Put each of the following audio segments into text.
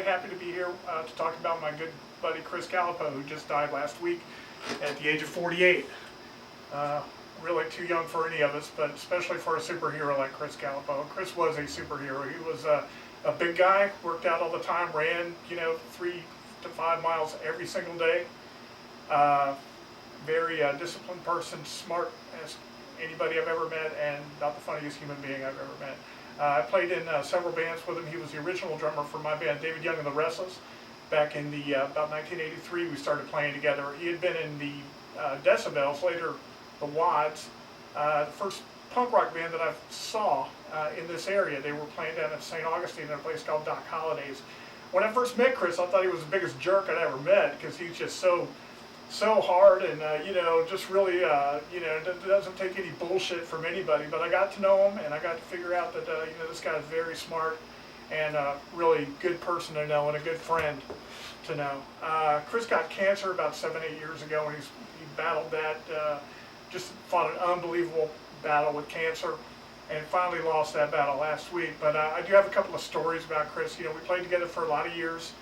happy to be here to talk about my good buddy Chris Galipeau, who just died last week at the age of 48. Really too young for any of us, but especially for a superhero like Chris Galipeau. Chris was a superhero. He was a big guy, worked out all the time, ran 3 to 5 miles every single day. Very disciplined person, smart as anybody I've ever met, and about the funniest human being I've ever met. I played in several bands with him. He was the original drummer for my band, David Young and the Restless. Back in the about 1983, we started playing together. He had been in the Decibels, later the Wads, the first punk rock band that I saw in this area. They were playing down in St. Augustine in a place called Doc Holliday's. When I first met Chris, I thought he was the biggest jerk I'd ever met, because he's just so hard and just really doesn't take any bullshit from anybody. But I got to know him, and I got to figure out that this guy's very smart and a really good person to know and a good friend to know. Chris got cancer about 7-8 years ago, and he battled that. Just fought an unbelievable battle with cancer, and finally lost that battle last week. But I do have a couple of stories about Chris. We played together for a lot of years.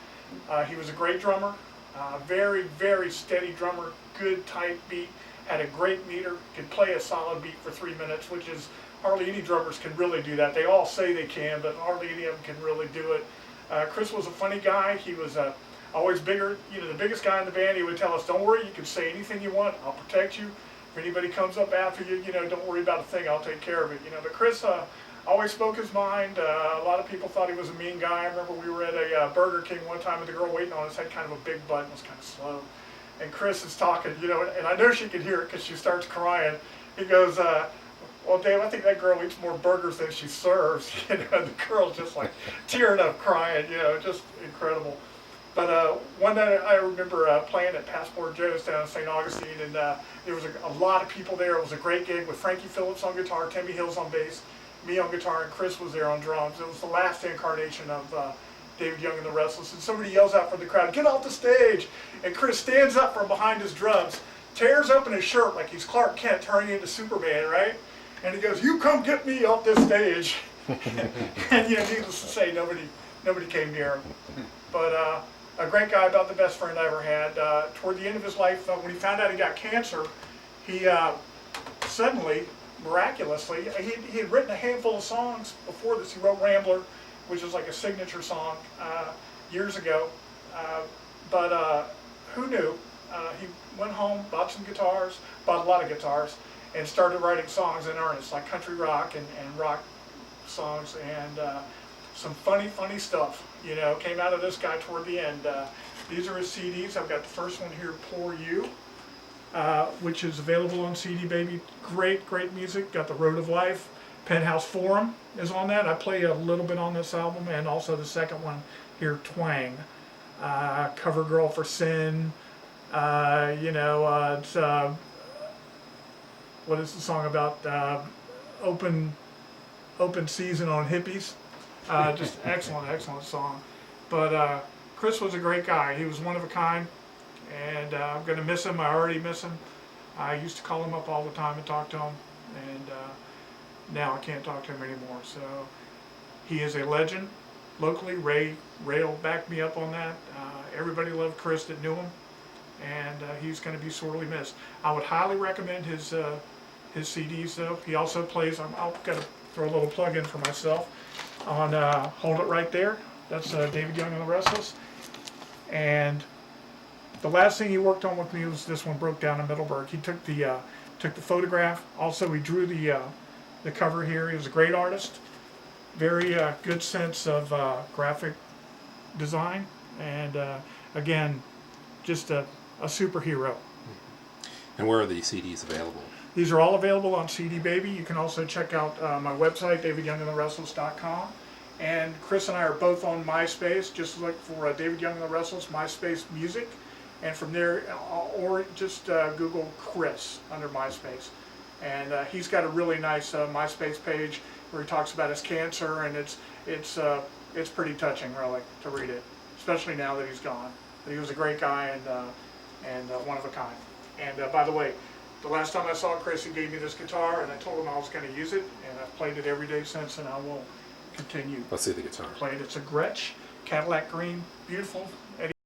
He was a great drummer. Very, very steady drummer, good tight beat, had a great meter, could play a solid beat for 3 minutes, which is hardly any drummers can really do that. They all say they can, but hardly any of them can really do it. Chris was a funny guy. He was always bigger, the biggest guy in the band. He would tell us, don't worry, you can say anything you want, I'll protect you. If anybody comes up after you, don't worry about a thing, I'll take care of it. But Chris always spoke his mind. A lot of people thought he was a mean guy. I remember we were at a Burger King one time, and the girl waiting on us had kind of a big butt and was kind of slow. And Chris is talking, and I know she could hear it because she starts crying. He goes, well, Dave, I think that girl eats more burgers than she serves. And the girl's just like tearing up, crying, just incredible. But one night I remember playing at Passport Joe's down in St. Augustine, and there was a lot of people there. It was a great gig with Frankie Phillips on guitar, Timmy Hills on bass, me on guitar, and Chris was there on drums. It was the last incarnation of David Young and the Restless, and somebody yells out from the crowd, "Get off the stage!" And Chris stands up from behind his drums, tears open his shirt like he's Clark Kent turning into Superman, right? And he goes, "You come get me off this stage." And needless to say, nobody came near him. But a great guy, about the best friend I ever had. Toward the end of his life, when he found out he got cancer, he suddenly, miraculously, he had written a handful of songs before this. He wrote Rambler, which is like a signature song, years ago. But who knew? He went home, bought some guitars, bought a lot of guitars, and started writing songs in earnest, like country rock and rock songs, and some funny stuff, came out of this guy toward the end. These are his CDs. I've got the first one here, Poor You, which is available on CD Baby. Great music. Got the Road of Life. Penthouse Forum is on that. I play a little bit on this album, and also the second one here, Twang. Cover Girl for Sin. It's what is the song about? Open season on hippies. Just excellent song. But Chris was a great guy. He was one of a kind, and I'm going to miss him. I already miss him. I used to call him up all the time and talk to him, and now I can't talk to him anymore. So he is a legend locally. Ray will back me up on that. Everybody loved Chris that knew him, and he's going to be sorely missed. I would highly recommend his CDs, though. He also plays, I'll got to throw a little plug in for myself, on Hold It Right There. That's David Young and the Restless. And the last thing he worked on with me was this one, Broke Down in Middleburg. He took the photograph. Also, he drew the cover here. He was a great artist. Very good sense of graphic design. And again, just a superhero. And where are these CDs available? These are all available on CD Baby. You can also check out my website, davidyoungandtherestless.com. And Chris and I are both on MySpace, just like for David Young and the Restless, MySpace Music. And from there, or just Google Chris under MySpace. And he's got a really nice MySpace page where he talks about his cancer, and it's pretty touching, really, to read it, especially now that he's gone. But he was a great guy and one of a kind. And by the way, the last time I saw Chris, he gave me this guitar, and I told him I was going to use it, and I've played it every day since, and I will continue. Let's see the guitar. Play it. It's a Gretsch Cadillac green, beautiful.